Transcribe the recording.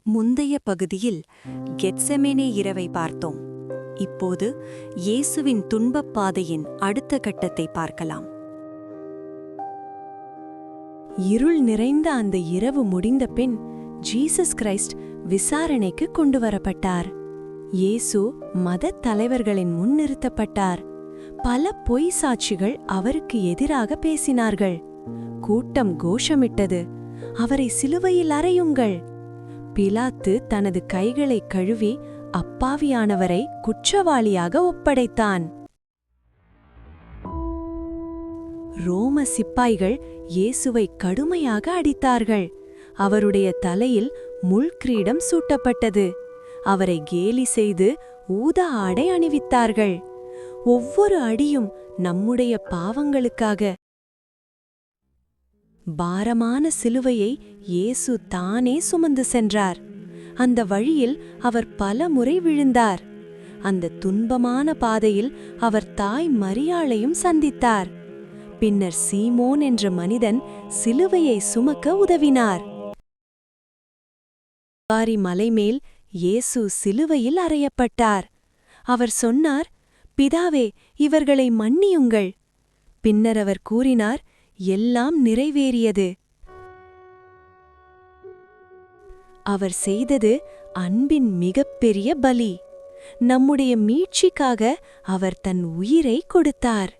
முந்தைய பகுதியில் கெத்செமனே இரவை பார்த்தோம். இப்போது இயேசுவின் துன்பப் பாதையின் அடுத்த கட்டத்தை பார்க்கலாம். இருள் நிறைந்த அந்த இரவு முடிந்த பின் ஜீசஸ் கிரைஸ்ட் விசாரணைக்கு கொண்டு வரப்பட்டார். இயேசு மதத் தலைவர்களின் முன் நிறுத்தப்பட்டார். பல பொய் சாட்சிகள் அவருக்கு எதிராக பேசினார்கள். கூட்டம் கோஷமிட்டது, அவரை சிலுவையில் அறையுங்கள். பிலாத்து தனது கைகளை கழுவி அப்பாவியானவரை குற்றவாளியாக ஒப்படைத்தான். ரோம சிப்பாய்கள் இயேசுவை கடுமையாக அடித்தார்கள். அவருடைய தலையில் முள்கிரீடம் சூட்டப்பட்டது. அவரை கேலி செய்து ஊதா ஆடை அணிவித்தார்கள். ஒவ்வொரு அடியும் நம்முடைய பாவங்களுக்காக. பாரமான சிலுவையை இயேசு தானே சுமந்து சென்றார். அந்த வழியில் அவர் பல முறை விழுந்தார். அந்த துன்பமான பாதையில் அவர் தாய் மரியாளையும் சந்தித்தார். பின்னர் சீமோன் என்ற மனிதன் சிலுவையை சுமக்க உதவினார். கல்வாரி மலைமேல் இயேசு சிலுவையில் அறையப்பட்டார். அவர் சொன்னார், பிதாவே, இவர்களை மன்னியுங்கள். பின்னர் அவர் கூறினார், எல்லாம் நிறைவேறியது. அவர் செய்தது அன்பின் மிகப்பெரிய பலி. நம்முடைய மீட்சிக்காக அவர் தன் உயிரை கொடுத்தார்.